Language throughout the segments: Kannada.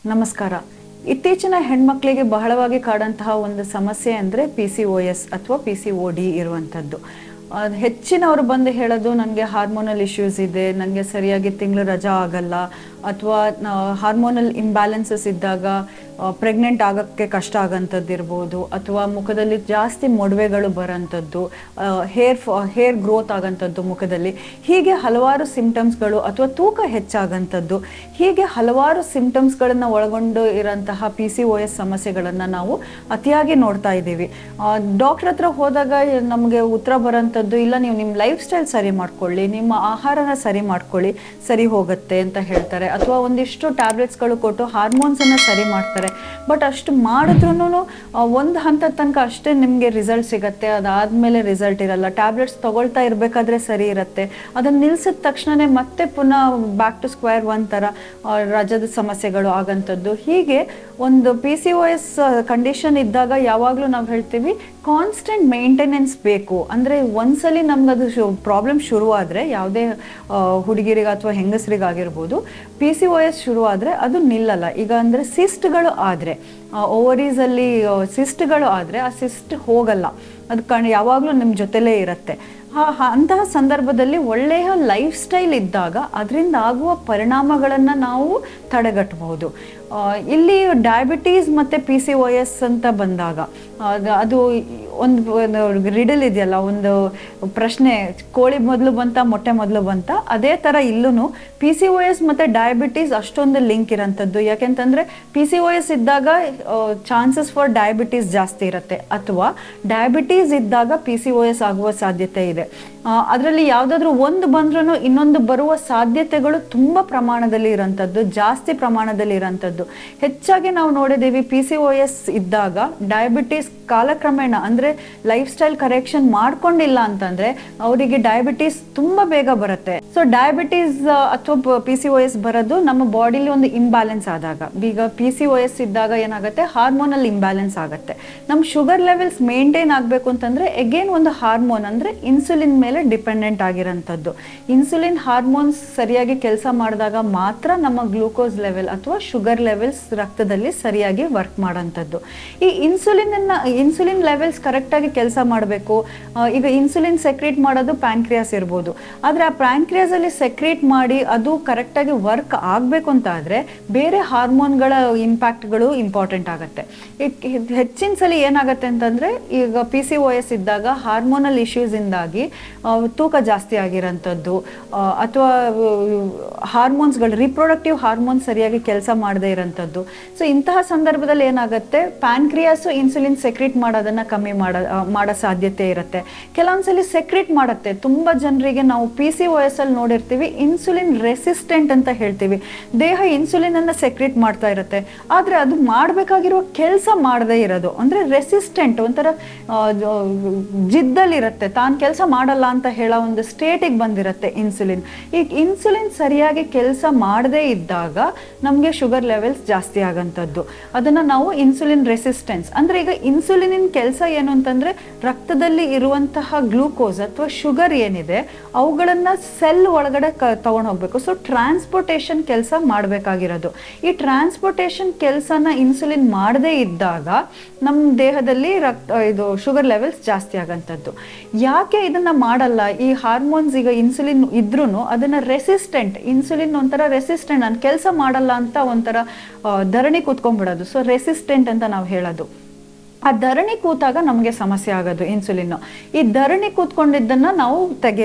ನಮಸ್ಕಾರ. ಇತ್ತೀಚಿನ ಹೆಣ್ಮಕ್ಳಿಗೆ ಬಹಳವಾಗಿ ಕಾಡಂತಹ ಒಂದು ಸಮಸ್ಯೆ ಅಂದರೆ PCOS ಅಥವಾ PCOD ಇರುವಂಥದ್ದು. ಹೆಚ್ಚಿನವರು ಬಂದು ಹೇಳೋದು ನನಗೆ ಹಾರ್ಮೋನಲ್ ಇಶ್ಯೂಸ್ ಇದೆ, ನನಗೆ ಸರಿಯಾಗಿ ತಿಂಗಳು ರಜಾ ಆಗಲ್ಲ, ಅಥವಾ ಹಾರ್ಮೋನಲ್ ಇಂಬ್ಯಾಲೆನ್ಸಸ್ ಇದ್ದಾಗ ಪ್ರೆಗ್ನೆಂಟ್ ಆಗೋಕ್ಕೆ ಕಷ್ಟ ಆಗೋಂಥದ್ದು ಇರ್ಬೋದು, ಅಥವಾ ಮುಖದಲ್ಲಿ ಜಾಸ್ತಿ ಮೊಡವೆಗಳು ಬರೋಂಥದ್ದು, ಹೇರ್ ಗ್ರೋತ್ ಆಗೋಂಥದ್ದು ಮುಖದಲ್ಲಿ, ಹೀಗೆ ಹಲವಾರು ಸಿಂಪ್ಟಮ್ಸ್ಗಳು, ಅಥವಾ ತೂಕ ಹೆಚ್ಚಾಗೋಂಥದ್ದು, ಹೀಗೆ ಹಲವಾರು ಸಿಂಪ್ಟಮ್ಸ್ಗಳನ್ನು ಒಳಗೊಂಡು ಇರೋಂತಹ PCOS ಸಮಸ್ಯೆಗಳನ್ನು ನಾವು ಅತಿಯಾಗಿ ನೋಡ್ತಾ ಇದ್ದೀವಿ. ಡಾಕ್ಟ್ರ್ ಹತ್ರ ಹೋದಾಗ ನಮಗೆ ಉತ್ತರ ಬರೋಂಥದ್ದು, ಇಲ್ಲ ನೀವು ನಿಮ್ಮ ಲೈಫ್ ಸ್ಟೈಲ್ ಸರಿ ಮಾಡ್ಕೊಳ್ಳಿ, ನಿಮ್ಮ ಆಹಾರನ ಸರಿ ಮಾಡ್ಕೊಳ್ಳಿ, ಸರಿ ಹೋಗುತ್ತೆ ಅಂತ ಹೇಳ್ತಾರೆ. ಅಥವಾ ಒಂದಿಷ್ಟು ಟ್ಯಾಬ್ಲೆಟ್ಸ್ಗಳು ಕೊಟ್ಟು ಹಾರ್ಮೋನ್ಸನ್ನು ಸರಿ ಮಾಡ್ತಾರೆ. ಬಟ್ ಅಷ್ಟು ಮಾಡಿದ್ರೂ ಒಂದು ಹಂತದ ತನಕ ಅಷ್ಟೇ ನಿಮಗೆ ರಿಸಲ್ಟ್ ಸಿಗುತ್ತೆ, ಅದಾದಮೇಲೆ ರಿಸಲ್ಟ್ ಇರಲ್ಲ. ಟ್ಯಾಬ್ಲೆಟ್ಸ್ ತೊಗೊಳ್ತಾ ಇರಬೇಕಾದ್ರೆ ಸರಿ ಇರುತ್ತೆ, ಅದನ್ನು ನಿಲ್ಲಿಸಿದ ತಕ್ಷಣವೇ ಮತ್ತೆ ಪುನಃ ಬ್ಯಾಕ್ ಟು ಸ್ಕ್ವೇರ್ ಒನ್ ಥರ ರಜದ ಸಮಸ್ಯೆಗಳು ಆಗೋಂಥದ್ದು. ಹೀಗೆ ಒಂದು PCOS ಕಂಡೀಷನ್ ಇದ್ದಾಗ ಯಾವಾಗಲೂ ನಾವು ಹೇಳ್ತೀವಿ ಕಾನ್ಸ್ಟೆಂಟ್ ಮೇಂಟೆನೆನ್ಸ್ ಬೇಕು. ಅಂದರೆ ಒಂದ್ಸಲಿ ನಮ್ಗದು ಪ್ರಾಬ್ಲಮ್ ಶುರುವಾದರೆ, ಯಾವುದೇ ಹುಡುಗಿರಿಗೆ ಅಥವಾ ಹೆಂಗಸರಿಗಾಗಿರ್ಬೋದು, PCOS ಶುರುವಾದರೆ ಅದು ನಿಲ್ಲಲ್ಲ. ಈಗ ಅಂದರೆ ಸಿಸ್ಟ್ಗಳು ಆದರೆ, ಓವರೀಸಲ್ಲಿ ಸಿಸ್ಟ್ಗಳು ಆದರೆ ಆ ಸಿಸ್ಟ್ ಹೋಗಲ್ಲ, ಅದು ಯಾವಾಗಲೂ ನಿಮ್ಮ ಜೊತೆಲೇ ಇರುತ್ತೆ. ಅಂತಹ ಸಂದರ್ಭದಲ್ಲಿ ಒಳ್ಳೆಯ ಲೈಫ್ ಸ್ಟೈಲ್ ಇದ್ದಾಗ ಅದರಿಂದ ಆಗುವ ಪರಿಣಾಮಗಳನ್ನು ನಾವು ತಡೆಗಟ್ಟಬಹುದು. ಇಲ್ಲಿ ಡಯಾಬಿಟೀಸ್ ಮತ್ತು PCOS ಅಂತ ಬಂದಾಗ ಅದು ಒಂದು ರಿಡಲ್ ಇದೆಯಲ್ಲ, ಒಂದು ಪ್ರಶ್ನೆ, ಕೋಳಿ ಮೊದಲು ಬಂತ ಮೊಟ್ಟೆ ಮೊದಲು ಬಂತ, ಅದೇ ಥರ ಇಲ್ಲೂ PCOS ಮತ್ತು ಡಯಾಬಿಟೀಸ್ ಅಷ್ಟೊಂದು ಲಿಂಕ್ ಇರೋಂಥದ್ದು. ಯಾಕೆಂತಂದರೆ PCOS ಇದ್ದಾಗ ಚಾನ್ಸಸ್ ಫಾರ್ ಡಯಾಬಿಟೀಸ್ ಜಾಸ್ತಿ ಇರುತ್ತೆ, ಅಥವಾ ಡಯಾಬಿಟೀಸ್ ಇದ್ದಾಗ PCOS ಆಗುವ ಸಾಧ್ಯತೆ ಇದೆ. ಅದರಲ್ಲಿ ಯಾವುದಾದ್ರೂ ಒಂದು ಬಂದ್ರೂ ಇನ್ನೊಂದು ಬರುವ ಸಾಧ್ಯತೆಗಳು ತುಂಬ ಪ್ರಮಾಣದಲ್ಲಿ ಇರೋಂಥದ್ದು, ಜಾಸ್ತಿ ಪ್ರಮಾಣದಲ್ಲಿ ಇರೋಂಥದ್ದು. ಹೆಚ್ಚಾಗಿ ನಾವು ನೋಡಿದ್ದೀವಿ PCOS ಇದ್ದಾಗ ಡಯಾಬಿಟೀಸ್ ಕಾಲಕ್ರಮೇಣ, ಅಂದರೆ ಲೈಫ್ ಸ್ಟೈಲ್ ಕರೆಕ್ಷನ್ ಮಾಡ್ಕೊಂಡಿಲ್ಲ ಅಂತಂದರೆ ಅವರಿಗೆ ಡಯಾಬಿಟೀಸ್ ತುಂಬ ಬೇಗ ಬರುತ್ತೆ. ಸೊ ಡಯಾಬಿಟೀಸ್ ಅಥವಾ PCOS ಬರೋದು ನಮ್ಮ ಬಾಡಿಲಿ ಒಂದು ಇಂಬ್ಯಾಲೆನ್ಸ್ ಆದಾಗ. ಈಗ PCOS ಇದ್ದಾಗ ಏನಾಗುತ್ತೆ, ಹಾರ್ಮೋನಲ್ ಇಂಬ್ಯಾಲೆನ್ಸ್ ಆಗುತ್ತೆ. ನಮ್ಮ ಶುಗರ್ ಲೆವೆಲ್ಸ್ ಮೇಂಟೈನ್ ಆಗಬೇಕು ಅಂತಂದರೆ ಎಗೇನ್ ಒಂದು ಹಾರ್ಮೋನ್, ಅಂದರೆ ಇನ್ಸುಲಿನ್ ಮೇಲೆ ಡಿಪೆಂಡೆಂಟ್ ಆಗಿರೋಂಥದ್ದು. ಇನ್ಸುಲಿನ್ ಹಾರ್ಮೋನ್ಸ್ ಸರಿಯಾಗಿ ಕೆಲಸ ಮಾಡಿದಾಗ ಮಾತ್ರ ನಮ್ಮ ಗ್ಲೂಕೋಸ್ ಲೆವೆಲ್ ಅಥವಾ ಶುಗರ್ ಲೆವೆಲ್ಸ್ ರಕ್ತದಲ್ಲಿ ಸರಿಯಾಗಿ ವರ್ಕ್ ಮಾಡೋಂಥದ್ದು. ಈ ಇನ್ಸುಲಿನ್ ಲೆವೆಲ್ಸ್ ಕರೆಕ್ಟಾಗಿ ಕೆಲಸ ಮಾಡಬೇಕು. ಈಗ ಇನ್ಸುಲಿನ್ ಸೆಕ್ರೀಟ್ ಮಾಡೋದು ಪ್ಯಾಂಕ್ರಿಯಾಸ್ ಇರ್ಬೋದು, ಆದರೆ ಆ ಪ್ಯಾಂಕ್ರಿಯಾಸಲ್ಲಿ ಸೆಕ್ರೀಟ್ ಮಾಡಿ ಅದು ಕರೆಕ್ಟಾಗಿ ವರ್ಕ್ ಆಗಬೇಕು ಅಂತ ಆದರೆ ಬೇರೆ ಹಾರ್ಮೋನ್ಗಳ ಇಂಪ್ಯಾಕ್ಟ್ಗಳು ಇಂಪಾರ್ಟೆಂಟ್ ಆಗುತ್ತೆ. ಹೆಚ್ಚಿನ ಸಲ ಏನಾಗುತ್ತೆ ಅಂತಂದರೆ, ಈಗ PCOS ಇದ್ದಾಗ ಹಾರ್ಮೋನಲ್ ಇಶ್ಯೂಸಿಂದಾಗಿ ತೂಕ ಜಾಸ್ತಿ ಆಗಿರೋಂಥದ್ದು, ಅಥವಾ ಹಾರ್ಮೋನ್ಸ್ಗಳು, ರಿಪ್ರೊಡಕ್ಟಿವ್ ಹಾರ್ಮೋನ್ಸ್ ಸರಿಯಾಗಿ ಕೆಲಸ ಮಾಡದೇ ಇರೋಂಥದ್ದು. ಸೊ ಇಂತಹ ಸಂದರ್ಭದಲ್ಲಿ ಏನಾಗುತ್ತೆ, ಪ್ಯಾನ್ಕ್ರಿಯಾಸು ಇನ್ಸುಲಿನ್ ಸೆಕ್ರೀಟ್ ಮಾಡೋದನ್ನು ಕಮ್ಮಿ ಮಾಡೋ ಸಾಧ್ಯತೆ ಇರುತ್ತೆ. ಕೆಲವೊಂದ್ಸಲಿ ಸೆಕ್ರೀಟ್ ಮಾಡುತ್ತೆ. ತುಂಬ ಜನರಿಗೆ ನಾವು PCOS ಅಲ್ಲಿ ನೋಡಿರ್ತೀವಿ, ಇನ್ಸುಲಿನ್ ರೆಸಿಸ್ಟೆಂಟ್ ಅಂತ ಹೇಳ್ತೀವಿ. ದೇಹ ಇನ್ಸುಲಿನನ್ನು ಸೆಕ್ರೀಟ್ ಮಾಡ್ತಾ ಇರುತ್ತೆ, ಆದರೆ ಅದು ಮಾಡಬೇಕಾಗಿರುವ ಕೆಲಸ ಮಾಡದೇ ಇರೋದು, ಅಂದರೆ ರೆಸಿಸ್ಟೆಂಟ್, ಒಂಥರ ಜಿದ್ದಲ್ಲಿರುತ್ತೆ, ತಾನು ಕೆಲಸ ಮಾಡಲ್ಲ ಅಂತ ಹೇಳೋ ಒಂದು ಸ್ಟೇಟಿಗೆ ಬಂದಿರುತ್ತೆ ಇನ್ಸುಲಿನ್. ಈ ಇನ್ಸುಲಿನ್ ಸರಿಯಾಗಿ ಕೆಲಸ ಮಾಡದೇ ಇದ್ದಾಗ ನಮಗೆ ಶುಗರ್ ಲೆವೆಲ್ಸ್ ಜಾಸ್ತಿ ಆಗೋಂಥದ್ದು. ಅದನ್ನು ನಾವು ಇನ್ಸುಲಿನ್ ರೆಸಿಸ್ಟೆನ್ಸ್, ಅಂದರೆ ಈಗ ಇನ್ಸುಲಿನಿನ ಕೆಲಸ ಏನು ಅಂತಂದರೆ, ರಕ್ತದಲ್ಲಿ ಇರುವಂತಹ ಗ್ಲೂಕೋಸ್ ಅಥವಾ ಶುಗರ್ ಏನಿದೆ ಅವುಗಳನ್ನು ಸೆಲ್ ಒಳಗಡೆ ತಗೊಂಡು ಹೋಗಬೇಕು. ಸೊ ಟ್ರಾನ್ಸ್ಪೋರ್ಟೇಷನ್ ಕೆಲಸ ಮಾಡಬೇಕಾಗಿರೋದು. ಈ ಟ್ರಾನ್ಸ್ಪೋರ್ಟೇಷನ್ ಕೆಲಸನ ಇನ್ಸುಲಿನ್ ಮಾಡದೇ ಇದ್ದಾಗ ನಮ್ಮ ದೇಹದಲ್ಲಿ ಇದು ಶುಗರ್ ಲೆವೆಲ್ಸ್ ಜಾಸ್ತಿ ಆಗೋಂಥದ್ದು. ಯಾಕೆ ಇದನ್ನು ಮಾಡಲ್ಲ? ಈ ಹಾರ್ಮೋನ್ಸ್, ಈಗ ಇನ್ಸುಲಿನ್ ಇದ್ರೂ ಅದನ್ನು ರೆಸಿಸ್ಟೆಂಟ್, ಇನ್ಸುಲಿನ್ ಒಂಥರ ರೆಸಿಸ್ಟೆಂಟ್, ನಾನು ಕೆಲಸ ಮಾಡಲ್ಲ ಅಂತ ಒಂಥರ ಧರಣಿ ಕೂತ್ಕೊಂಡ್ಬಿಡೋದು. ಸೊ ರೆಸಿಸ್ಟೆಂಟ್ ಅಂತ ನಾವು ಹೇಳೋದು. ಆ ಧರಣಿ ಕೂತಾಗ ನಮಗೆ ಸಮಸ್ಯೆ ಆಗೋದು ಇನ್ಸುಲಿನ್ನು. ಈ ಧರಣಿ ಕೂತ್ಕೊಂಡಿದ್ದನ್ನು ನಾವು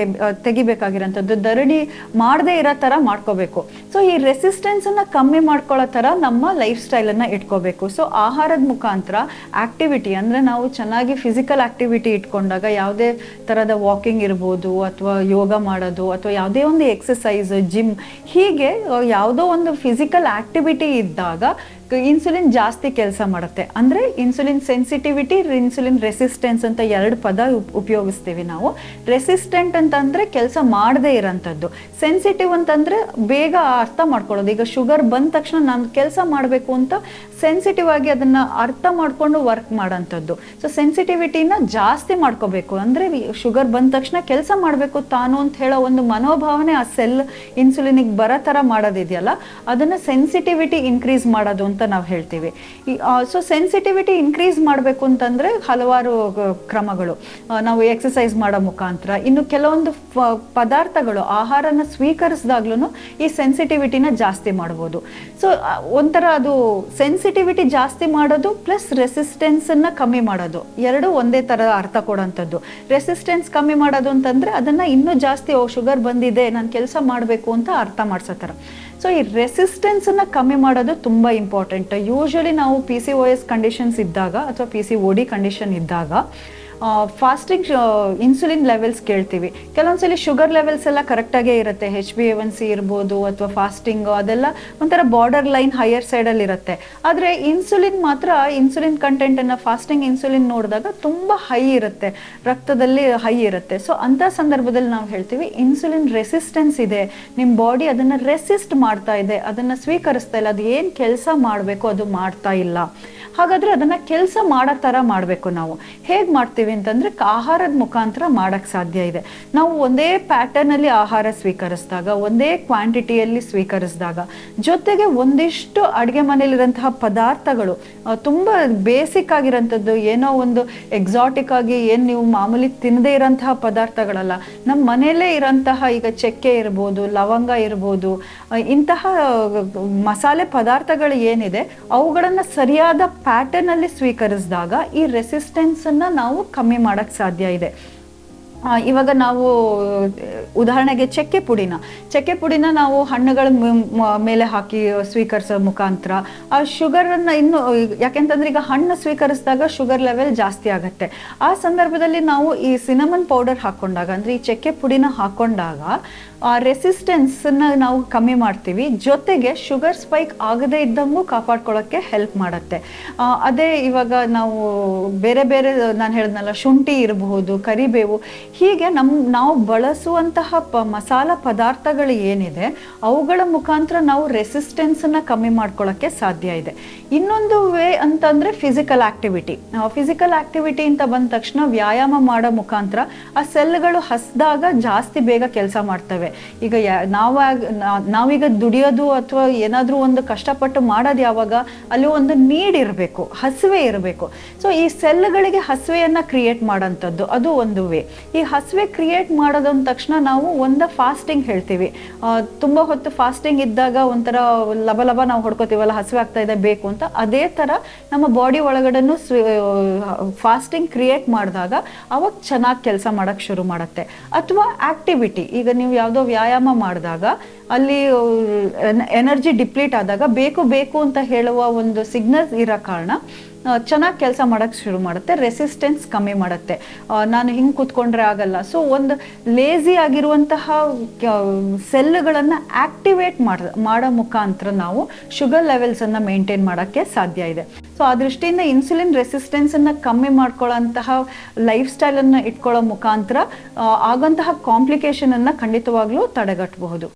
ತೆಗಿಬೇಕಾಗಿರೋಂಥದ್ದು, ಧರಣಿ ಮಾಡದೇ ಇರೋ ಥರ ಮಾಡ್ಕೋಬೇಕು. ಸೊ ಈ ರೆಸಿಸ್ಟೆನ್ಸನ್ನು ಕಮ್ಮಿ ಮಾಡ್ಕೊಳ್ಳೋ ಥರ ನಮ್ಮ ಲೈಫ್ ಸ್ಟೈಲನ್ನು ಇಟ್ಕೋಬೇಕು. ಸೊ ಆಹಾರದ ಮುಖಾಂತರ ಆ್ಯಕ್ಟಿವಿಟಿ, ಅಂದರೆ ನಾವು ಚೆನ್ನಾಗಿ ಫಿಸಿಕಲ್ ಆ್ಯಕ್ಟಿವಿಟಿ ಇಟ್ಕೊಂಡಾಗ, ಯಾವುದೇ ಥರದ ವಾಕಿಂಗ್ ಇರ್ಬೋದು, ಅಥವಾ ಯೋಗ ಮಾಡೋದು, ಅಥವಾ ಯಾವುದೇ ಒಂದು ಎಕ್ಸಸೈಸ್, ಜಿಮ್, ಹೀಗೆ ಯಾವುದೋ ಒಂದು ಫಿಸಿಕಲ್ ಆ್ಯಕ್ಟಿವಿಟಿ ಇದ್ದಾಗ ಇನ್ಸುಲಿನ್ ಜಾಸ್ತಿ ಕೆಲಸ ಮಾಡುತ್ತೆ. ಅಂದರೆ ಇನ್ಸುಲಿನ್ ಸೆನ್ಸಿಟಿವಿಟಿ, ಇನ್ಸುಲಿನ್ ರೆಸಿಸ್ಟೆನ್ಸ್ ಅಂತ 2 ಪದ ಉಪಯೋಗಿಸ್ತೀವಿ ನಾವು. ರೆಸಿಸ್ಟೆಂಟ್ ಅಂತಂದರೆ ಕೆಲಸ ಮಾಡದೇ ಇರೋಂಥದ್ದು, ಸೆನ್ಸಿಟಿವ್ ಅಂತಂದರೆ ಬೇಗ ಅರ್ಥ ಮಾಡ್ಕೊಳ್ಳೋದು. ಈಗ ಶುಗರ್ ಬಂದ ತಕ್ಷಣ ನಾನು ಕೆಲಸ ಮಾಡಬೇಕು ಅಂತ ಸೆನ್ಸಿಟಿವ್ ಆಗಿ ಅದನ್ನು ಅರ್ಥ ಮಾಡಿಕೊಂಡು ವರ್ಕ್ ಮಾಡೋಂಥದ್ದು. ಸೊ ಸೆನ್ಸಿಟಿವಿಟಿನ ಜಾಸ್ತಿ ಮಾಡ್ಕೋಬೇಕು. ಅಂದರೆ ಶುಗರ್ ಬಂದ ತಕ್ಷಣ ಕೆಲಸ ಮಾಡಬೇಕು ತಾನು ಅಂತ ಹೇಳೋ ಒಂದು ಮನೋಭಾವನೆ ಆ ಸೆಲ್ ಇನ್ಸುಲಿನಿಗೆ ಬರೋ ಥರ ಮಾಡೋದಿದೆಯಲ್ಲ, ಅದನ್ನು ಸೆನ್ಸಿಟಿವಿಟಿ ಇನ್ಕ್ರೀಸ್ ಮಾಡೋದು ಅಂತ ನಾವು ಹೇಳ್ತೀವಿ. ಸೊ ಸೆನ್ಸಿಟಿವಿಟಿ ಇನ್ಕ್ರೀಸ್ ಮಾಡಬೇಕು ಅಂತಂದರೆ ಹಲವಾರು ಕ್ರಮಗಳು. ನಾವು ಎಕ್ಸಸೈಸ್ ಮಾಡೋ ಮುಖಾಂತರ, ಇನ್ನು ಕೆಲವೊಂದು ಪದಾರ್ಥಗಳು ಆಹಾರನ ಸ್ವೀಕರಿಸಿದಾಗ್ಲೂ ಈ ಸೆನ್ಸಿಟಿವಿಟಿನ ಜಾಸ್ತಿ ಮಾಡ್ಬೋದು. ಸೊ ಒಂಥರ ಅದು ಸೆನ್ಸಿಟಿವಿಟಿ ಜಾಸ್ತಿ ಮಾಡೋದು ಪ್ಲಸ್ ರೆಸಿಸ್ಟೆನ್ಸನ್ನು ಕಮ್ಮಿ ಮಾಡೋದು, ಎರಡೂ ಒಂದೇ ಥರ ಅರ್ಥ ಕೊಡೋಂಥದ್ದು. ರೆಸಿಸ್ಟೆನ್ಸ್ ಕಮ್ಮಿ ಮಾಡೋದು ಅಂತಂದರೆ ಅದನ್ನು ಇನ್ನೂ ಜಾಸ್ತಿ ಶುಗರ್ ಬಂದಿದೆ ನಾನು ಕೆಲಸ ಮಾಡಬೇಕು ಅಂತ ಅರ್ಥ ಮಾಡಿಸೋ ಥರ. ಸೊ ಈ ರೆಸಿಸ್ಟೆನ್ಸನ್ನು ಕಮ್ಮಿ ಮಾಡೋದು ತುಂಬ ಇಂಪಾರ್ಟೆಂಟ್. ಯೂಶ್ವಲಿ ನಾವು PCOS ಕಂಡೀಷನ್ಸ್ ಇದ್ದಾಗ ಅಥವಾ PCOD ಕಂಡೀಷನ್ ಇದ್ದಾಗ ಫಾಸ್ಟಿಂಗ್ ಇನ್ಸುಲಿನ್ ಲೆವೆಲ್ಸ್ ಕೇಳ್ತೀವಿ. ಕೆಲವೊಂದ್ಸಲಿ ಶುಗರ್ ಲೆವೆಲ್ಸ್ ಎಲ್ಲ ಕರೆಕ್ಟಾಗೇ ಇರುತ್ತೆ, HbA1c ಇರ್ಬೋದು ಅಥವಾ ಫಾಸ್ಟಿಂಗು ಅದೆಲ್ಲ ಒಂಥರ ಬಾರ್ಡರ್ ಲೈನ್ ಹೈಯರ್ ಸೈಡಲ್ಲಿ ಇರುತ್ತೆ. ಆದರೆ ಇನ್ಸುಲಿನ್ ಮಾತ್ರ, ಇನ್ಸುಲಿನ್ ಕಂಟೆಂಟನ್ನು ಫಾಸ್ಟಿಂಗ್ ಇನ್ಸುಲಿನ್ ನೋಡಿದಾಗ ತುಂಬ ಹೈ ಇರುತ್ತೆ, ರಕ್ತದಲ್ಲಿ ಹೈ ಇರುತ್ತೆ. ಸೊ ಅಂಥ ಸಂದರ್ಭದಲ್ಲಿ ನಾವು ಹೇಳ್ತೀವಿ ಇನ್ಸುಲಿನ್ ರೆಸಿಸ್ಟೆನ್ಸ್ ಇದೆ, ನಿಮ್ಮ ಬಾಡಿ ಅದನ್ನು ರೆಸಿಸ್ಟ್ ಮಾಡ್ತಾ ಇದೆ, ಅದನ್ನು ಸ್ವೀಕರಿಸ್ತಾ ಇಲ್ಲ, ಅದು ಏನು ಕೆಲಸ ಮಾಡಬೇಕು ಅದು ಮಾಡ್ತಾ ಇಲ್ಲ. ಹಾಗಾದರೆ ಅದನ್ನು ಕೆಲಸ ಮಾಡೋ ಥರ ಮಾಡಬೇಕು. ನಾವು ಹೇಗೆ ಮಾಡ್ತೀವಿ ಅಂತಂದರೆ ಆಹಾರದ ಮುಖಾಂತರ ಮಾಡೋಕ್ಕೆ ಸಾಧ್ಯ ಇದೆ. ನಾವು ಒಂದೇ ಪ್ಯಾಟರ್ನಲ್ಲಿ ಆಹಾರ ಸ್ವೀಕರಿಸಿದಾಗ, ಒಂದೇ ಕ್ವಾಂಟಿಟಿಯಲ್ಲಿ ಸ್ವೀಕರಿಸಿದಾಗ, ಜೊತೆಗೆ ಒಂದಿಷ್ಟು ಅಡುಗೆ ಮನೆಯಲ್ಲಿರೋಂತಹ ಪದಾರ್ಥಗಳು ತುಂಬ ಬೇಸಿಕ್ ಆಗಿರೋಂಥದ್ದು, ಏನೋ ಒಂದು ಎಕ್ಸಾಟಿಕ್ ಆಗಿ ಏನು ನೀವು ಮಾಮೂಲಿ ತಿನ್ನದೇ ಇರೋಂತಹ ಪದಾರ್ಥಗಳಲ್ಲ, ನಮ್ಮ ಮನೆಯಲ್ಲೇ ಇರೋಂತಹ ಈಗ ಚಕ್ಕೆ ಇರ್ಬೋದು, ಲವಂಗ ಇರ್ಬೋದು, ಇಂತಹ ಮಸಾಲೆ ಪದಾರ್ಥಗಳು ಏನಿದೆ ಅವುಗಳನ್ನು ಸರಿಯಾದ ಪ್ಯಾಟರ್ನಲ್ಲಿ ಸ್ವೀಕರಿಸಿದಾಗ ಈ ರೆಸಿಸ್ಟೆನ್ಸನ್ನು ನಾವು ಕಮ್ಮಿ ಮಾಡೋಕ್ಕೆ ಸಾಧ್ಯ ಇದೆ. ಇವಾಗ ನಾವು ಉದಾಹರಣೆಗೆ ಚಕ್ಕೆ ಪುಡಿನ ನಾವು ಹಣ್ಣುಗಳ ಮೇಲೆ ಹಾಕಿ ಸ್ವೀಕರಿಸೋ ಮುಖಾಂತರ ಆ ಶುಗರನ್ನು ಇನ್ನು, ಯಾಕೆಂತಂದ್ರೆ ಈಗ ಹಣ್ಣು ಸ್ವೀಕರಿಸಿದಾಗ ಶುಗರ್ ಲೆವೆಲ್ ಜಾಸ್ತಿ ಆಗುತ್ತೆ. ಆ ಸಂದರ್ಭದಲ್ಲಿ ನಾವು ಈ ಸಿನಮನ್ ಪೌಡರ್ ಹಾಕ್ಕೊಂಡಾಗ, ಅಂದರೆ ಈ ಚಕ್ಕೆ ಪುಡಿನ ಹಾಕ್ಕೊಂಡಾಗ ಆ ರೆಸಿಸ್ಟೆನ್ಸನ್ನು ನಾವು ಕಮ್ಮಿ ಮಾಡ್ತೀವಿ, ಜೊತೆಗೆ ಶುಗರ್ ಸ್ಪೈಕ್ ಆಗದೇ ಇದ್ದಂಗೂ ಕಾಪಾಡ್ಕೊಳ್ಳೋಕ್ಕೆ ಹೆಲ್ಪ್ ಮಾಡುತ್ತೆ. ಅದೇ ಇವಾಗ ನಾವು ಬೇರೆ ಬೇರೆ ನಾನು ಹೇಳಿದ್ನಲ್ಲ, ಶುಂಠಿ ಇರಬಹುದು, ಕರಿಬೇವು, ಹೀಗೆ ನಾವು ಬಳಸುವಂತಹ ಮಸಾಲ ಪದಾರ್ಥಗಳು ಏನಿದೆ ಅವುಗಳ ಮುಖಾಂತರ ನಾವು ರೆಸಿಸ್ಟೆನ್ಸನ್ನು ಕಮ್ಮಿ ಮಾಡ್ಕೊಳ್ಳೋಕ್ಕೆ ಸಾಧ್ಯ ಇದೆ. ಇನ್ನೊಂದು ವೇ ಅಂತಂದರೆ ಫಿಸಿಕಲ್ ಆಕ್ಟಿವಿಟಿ ಅಂತ ಬಂದ ತಕ್ಷಣ ವ್ಯಾಯಾಮ ಮಾಡೋ ಮುಖಾಂತರ ಆ ಸೆಲ್ಗಳು ಹಸಿದಾಗ ಜಾಸ್ತಿ ಬೇಗ ಕೆಲಸ ಮಾಡ್ತವೆ. ಈಗ ನಾವೀಗ ದುಡಿಯೋದು ಅಥವಾ ಏನಾದರೂ ಒಂದು ಕಷ್ಟಪಟ್ಟು ಮಾಡೋದು ಯಾವಾಗ, ಅಲ್ಲಿ ಒಂದು ನೀಡ್ ಇರಬೇಕು, ಹಸಿವೆ ಇರಬೇಕು. ಸೊ ಈ ಸೆಲ್ಗಳಿಗೆ ಹಸಿವೆಯನ್ನು ಕ್ರಿಯೇಟ್ ಮಾಡೋಂಥದ್ದು ಅದು ಒಂದು ವೇ. ಈ ಹಸಿವೆ ಕ್ರಿಯೇಟ್ ಮಾಡೋದು ಅಂದ ತಕ್ಷಣ ನಾವು ಒಂದು ಫಾಸ್ಟಿಂಗ್ ಹೇಳ್ತೀವಿ. ತುಂಬ ಹೊತ್ತು ಫಾಸ್ಟಿಂಗ್ ಇದ್ದಾಗ ಒಂಥರ ಲಬ ನಾವು ಹೊಡ್ಕೋತೀವಲ್ಲ, ಹಸಿವೆ ಆಗ್ತಾ ಇದೆ ಬೇಕು ಅಂತ, ಅದೇ ಥರ ನಮ್ಮ ಬಾಡಿ ಒಳಗಡೆನೂ ಫಾಸ್ಟಿಂಗ್ ಕ್ರಿಯೇಟ್ ಮಾಡಿದಾಗ ಅವಾಗ ಚೆನ್ನಾಗಿ ಕೆಲಸ ಮಾಡೋಕ್ಕೆ ಶುರು ಮಾಡುತ್ತೆ. ಅಥವಾ ಆಕ್ಟಿವಿಟಿ, ಈಗ ನೀವು ಯಾವುದೋ ವ್ಯಾಯಾಮ ಮಾಡಿದಾಗ ಅಲ್ಲಿ ಎನರ್ಜಿ ಡಿಪ್ಲೀಟ್ ಆದಾಗ ಬೇಕು ಅಂತ ಹೇಳುವ ಒಂದು ಸಿಗ್ನಲ್ ಇರೋ ಕಾರಣ ಚೆನ್ನಾಗಿ ಕೆಲಸ ಮಾಡೋಕ್ಕೆ ಶುರು ಮಾಡುತ್ತೆ, ರೆಸಿಸ್ಟೆನ್ಸ್ ಕಮ್ಮಿ ಮಾಡುತ್ತೆ. ನಾನು ಹಿಂಗೆ ಕೂತ್ಕೊಂಡ್ರೆ ಆಗಲ್ಲ. ಸೊ ಒಂದು ಲೇಸಿ ಆಗಿರುವಂತಹ ಸೆಲ್ಗಳನ್ನು ಆಕ್ಟಿವೇಟ್ ಮಾಡೋ ಮುಖಾಂತರ ನಾವು ಶುಗರ್ ಲೆವೆಲ್ಸನ್ನು ಮೇಂಟೈನ್ ಮಾಡೋಕ್ಕೆ ಸಾಧ್ಯ ಇದೆ. ಸೊ ಆ ದೃಷ್ಟಿಯಿಂದ ಇನ್ಸುಲಿನ್ ರೆಸಿಸ್ಟೆನ್ಸನ್ನು ಕಮ್ಮಿ ಮಾಡ್ಕೊಳ್ಳೋಂತಹ ಲೈಫ್ ಸ್ಟೈಲನ್ನು ಇಟ್ಕೊಳ್ಳೋ ಮುಖಾಂತರ ಆಗೋಂತಹ ಕಾಂಪ್ಲಿಕೇಶನನ್ನು ಖಂಡಿತವಾಗ್ಲೂ ತಡೆಗಟ್ಟಬಹುದು.